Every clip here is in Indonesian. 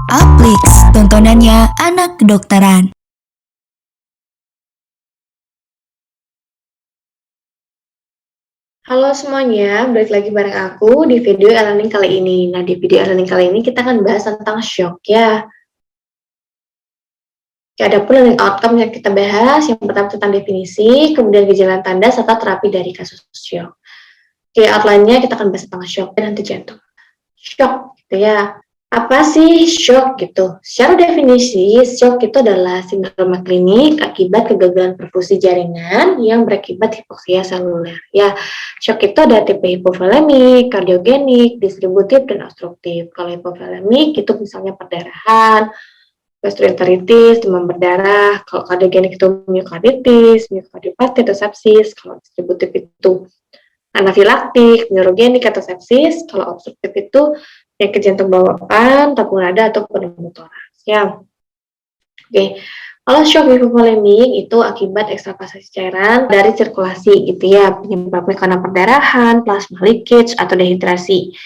Aplix, tontonannya anak kedokteran. Halo semuanya, balik lagi bareng aku di video e-learning kali ini. Nah, di video e-learning kali ini kita akan bahas tentang shock ya. Ada pun learning outcome yang kita bahas, yang pertama tentang definisi, kemudian gejala tanda, serta terapi dari kasus shock. Oke, outline-nya kita akan bahas tentang shock dan henti jantung. Shock gitu ya. Apa sih shock gitu? Secara definisi, shock itu adalah sindrom klinik akibat kegagalan perfusi jaringan yang berakibat hipoksia seluler. Ya, shock itu ada tipe hipovolemik, kardiogenik, distributif, dan obstruktif. Kalau hipovolemik itu misalnya perdarahan, gastroenteritis, demam berdarah. Kalau kardiogenik itu miokarditis, miokardiopati atau sepsis. Kalau distributif itu anafilaktik, neurogenik atau sepsis. Kalau obstruktif itu penyakit jantung bawaan, tabung nada atau pneumotoraks. Ya, oke. Kalau shock hipovolemik itu akibat ekstravasasi cairan dari sirkulasi gitu ya, penyebabnya karena perdarahan, plasma leakage atau dehidrasi.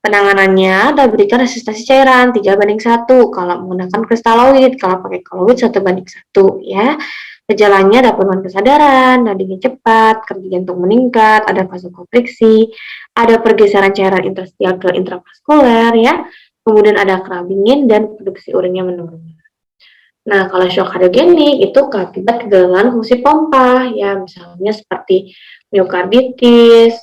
Penanganannya adalah berikan resistensi cairan 3:1 kalau menggunakan kristaloid, kalau pakai koloid 1:1 ya. Gejalanya ada penurunan kesadaran, nadanya cepat, kerja jantung meningkat, ada vasokonstriksi, ada pergeseran cairan interstial ke intravaskuler ya, kemudian ada kerabat dingin dan produksi urinnya menurun. Nah, kalau shock kardiogenik itu akibat kegagalan fungsi pompa ya, misalnya seperti miokarditis,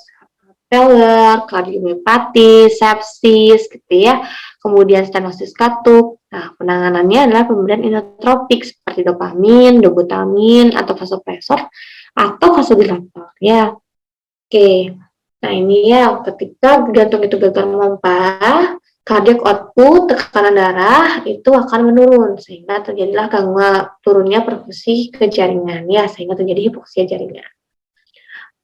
failure, kardiomyopati, sepsis gitu ya. Kemudian stenosis katup. Nah, penanganannya adalah pemberian inotropik seperti dopamin, dobutamin, atau vasopresor atau vasodilator ya. Oke. Nah, ini ya ketika jantung itu gagal memompa, cardiac output, tekanan darah itu akan menurun sehingga terjadilah gangguan turunnya perfusi ke jaringan ya, sehingga terjadi hipoksia jaringan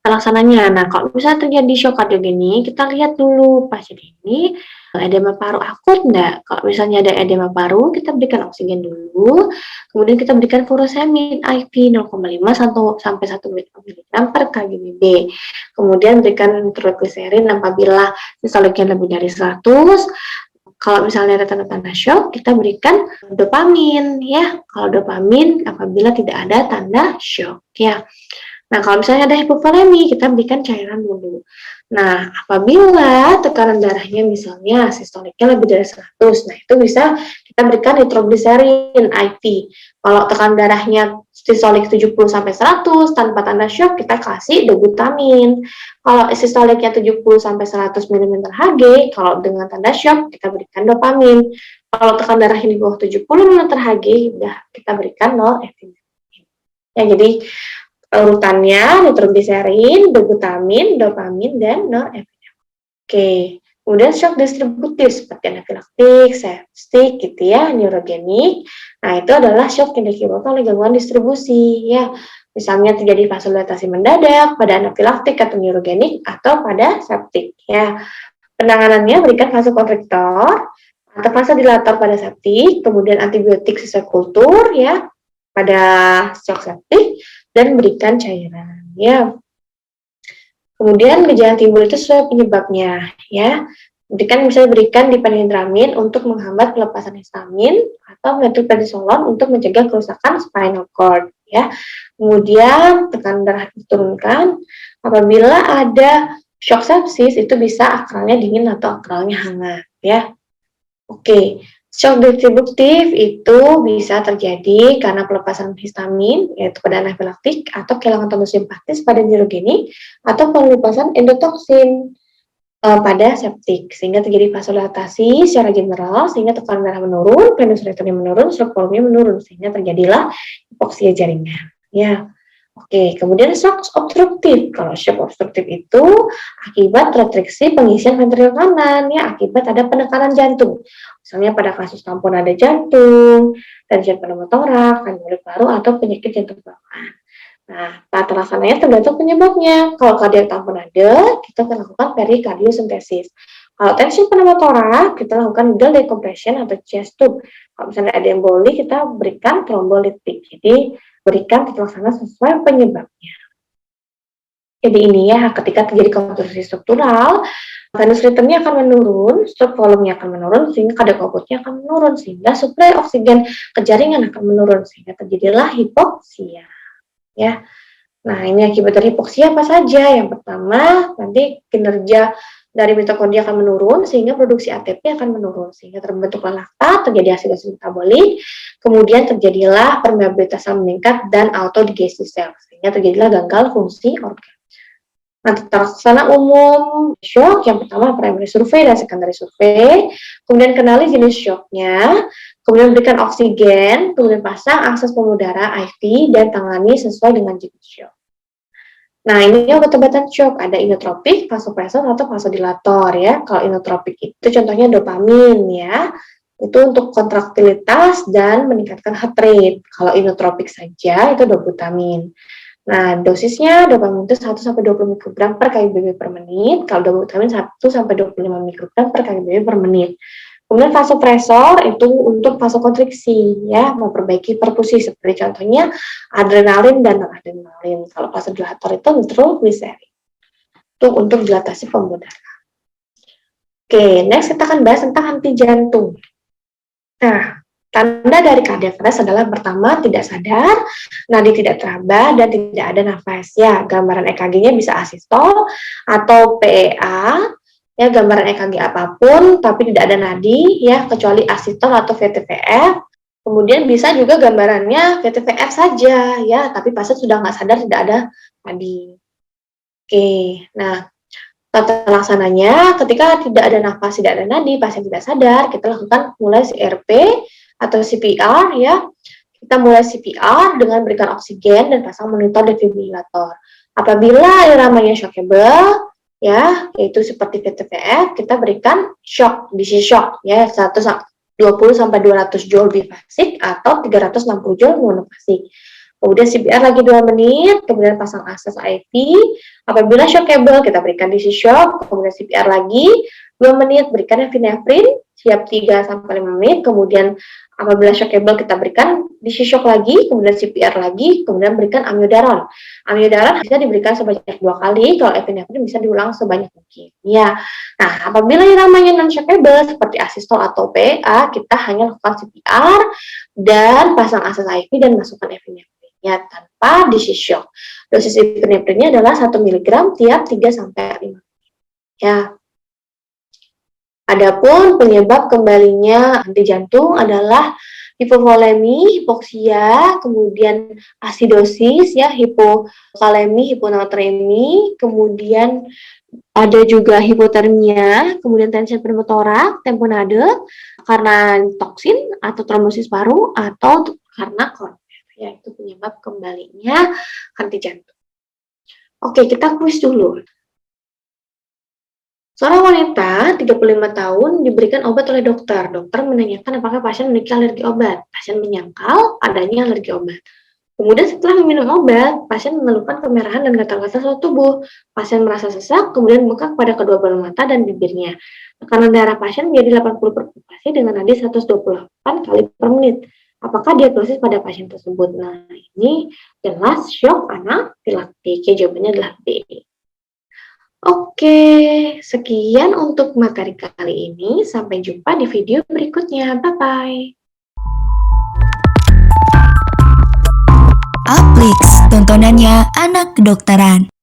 pelaksananya. Nah, kalau misalnya terjadi shock kardiogenik, kita lihat dulu pasien ini edema paru akut enggak. Kalau misalnya ada edema paru, kita berikan oksigen dulu, kemudian kita berikan furosemid IV 0,5 sampai 1 mg per kg. Kemudian berikan nitrogliserin apabila sistoliknya lebih dari 100. Kalau misalnya ada tanda-tanda shock, kita berikan dopamin ya. Kalau dopamin apabila tidak ada tanda shock ya. Nah, kalau misalnya ada hipovolemi, kita berikan cairan dulu. Nah, apabila tekanan darahnya misalnya sistoliknya lebih dari 100, nah itu bisa kita berikan nitrogliserin IV. Kalau tekanan darahnya sistolik 70 sampai 100 tanpa tanda shock, kita kasih dobutamin. Kalau sistoliknya 70 sampai 100 mm Hg, kalau dengan tanda shock kita berikan dopamin. Kalau tekanan darahnya di bawah 70 mm Hg, udah kita berikan norepinephrine. Ya, jadi urutannya nitrogliserin, dobutamin, dopamin, dan norepinephrine. Oke, kemudian shock distributif seperti anafilaktik, septik gitu ya, neurogenik. Nah, itu adalah shock yang diakibatkan oleh gangguan distribusi ya. Misalnya terjadi vasodilatasi mendadak pada anafilaktik atau neurogenik atau pada septik ya. Penanganannya berikan vasokonstriktor atau vasodilator pada septik, kemudian antibiotik sesuai kultur ya pada shock septik dan berikan cairan ya. Kemudian gejala timbul itu sesuai penyebabnya ya. Berikan diphenhydramin untuk menghambat pelepasan histamin atau methylprednisolone untuk mencegah kerusakan spinal cord ya. Kemudian tekanan darah diturunkan apabila ada shock sepsis itu bisa akralnya dingin atau akralnya hangat ya. Oke, shock distributif itu bisa terjadi karena pelepasan histamin, yaitu pada anafilaktik, atau kehilangan tonus simpatis pada neurogenik, atau pelepasan endotoksin pada septik, sehingga terjadi vasodilatasi secara general, sehingga tekanan darah menurun, venous return menurun, stroke volume menurun, sehingga terjadilah hipoksia jaringan. Ya, oke, kemudian shock obstruktif. Kalau shock obstruktif itu akibat restriksi pengisian ventrikel kanan, ya, akibat ada penekanan jantung. Misalnya pada kasus tamponade jantung, tension pneumotoraks, kanjulit paru, atau penyakit jantung bawaan. Nah, tata laksananya tergantung penyebabnya. Kalau kardiak tamponade, kita akan lakukan perikardiosentesis. Kalau tension pneumotoraks, kita lakukan needle decompression atau chest tube. Kalau misalnya ada emboli, kita berikan trombolitik. Jadi, berikan tata laksana sesuai penyebabnya. Jadi ini ya, ketika terjadi kontraksi struktural, venous rhythm-nya akan menurun, stroke volume-nya akan menurun, sehingga kadar output-nya akan menurun, sehingga suplai oksigen ke jaringan akan menurun, sehingga terjadilah hipoksia. Ya, nah ini akibat dari hipoksia apa saja? Yang pertama, nanti kinerja dari mitokondria akan menurun, sehingga produksi ATP akan menurun, sehingga terbentuklah laktat, terjadi asidosis metabolik, kemudian terjadilah permeabilitas sel meningkat dan autodigestive sel, sehingga terjadilah gagal fungsi organ. Nah, tata laksana umum shock yang pertama primary survey dan secondary survey, kemudian kenali jenis shocknya, kemudian berikan oksigen, kemudian pasang akses pemudara IV dan tangani sesuai dengan jenis shock. Nah, ini obat-obatan shock, ada inotropik, vasopresor atau vasodilator ya. Kalau inotropik itu contohnya dopamin ya. Itu untuk kontraktilitas dan meningkatkan heart rate. Kalau inotropik saja itu dobutamin. Nah, dosisnya dopamin itu 1-20 mikrogram per kbp per menit, kalau dobutamin 1-25 mikrogram per kbp per menit. Kemudian vasopresor itu untuk vasokonstriksi ya, memperbaiki perfusi seperti contohnya adrenalin dan noradrenalin. Kalau vasodilator itu nitroglycerin. Itu untuk dilatasi pembuluh darah. Oke, next kita akan bahas tentang henti jantung. Nah, tanda dari cardiac arrest adalah pertama tidak sadar, nadi tidak teraba, dan tidak ada nafas. Ya, gambaran EKG-nya bisa asistol atau PEA, ya gambaran EKG apapun, tapi tidak ada nadi, ya kecuali asistol atau VTVF. Kemudian bisa juga gambarannya VTVF saja, ya, tapi pasien sudah nggak sadar, tidak ada nadi. Oke, nah tata laksananya ketika tidak ada nafas, tidak ada nadi, pasien tidak sadar, kita lakukan mulai CRP atau CPR ya. Kita mulai CPR dengan berikan oksigen dan pasang monitor defibrilator. Apabila iramanya shockable ya, yaitu seperti VTVF, kita berikan shock, DC shock ya, 120-200 joule bifasik atau 360 joule monofasik. Kemudian CPR lagi 2 menit, kemudian pasang akses IV. Apabila shockable, kita berikan DC shock, kemudian CPR lagi 2 menit, berikan epinefrin, siap 3-5 menit, kemudian apabila shockable kita berikan DC shock lagi, kemudian CPR lagi, kemudian berikan amiodaron. Amiodaron bisa diberikan sebanyak 2 kali, kalau epinefrin bisa diulang sebanyak mungkin. Ya. Nah, apabila iramanya non-shockable seperti asistol atau PA, kita hanya lakukan CPR dan pasang akses IV dan masukkan epinefrin tanpa DC shock. Dosis epinefrinnya adalah 1 mg tiap 3-5 menit. Ya. Adapun penyebab kembalinya henti jantung adalah hipovolemi, hipoksia, kemudian asidosis ya, hipokalemi, hiponatremi, kemudian ada juga hipotermia, kemudian tensi pneumotorak, tamponade karena toksin atau trombosis paru atau karena korner. Ya, itu penyebab kembalinya henti jantung. Oke, kita kuis dulu. Seorang wanita 35 tahun diberikan obat oleh dokter. Dokter menanyakan apakah pasien memiliki alergi obat. Pasien menyangkal adanya alergi obat. Kemudian setelah meminum obat, pasien mengeluhkan kemerahan dan gatal-gatal seluruh tubuh. Pasien merasa sesak, kemudian bengkak pada kedua bola mata dan bibirnya. Tekanan darah pasien menjadi 80 per okupasi dengan nadi 128 kali per menit. Apakah diagnosis pada pasien tersebut? Nah, ini jelas shock anafilaktik. Jawabannya adalah B. Oke, sekian untuk materi kali ini. Sampai jumpa di video berikutnya. Bye-bye. Uplix, tontonannya anak kedokteran.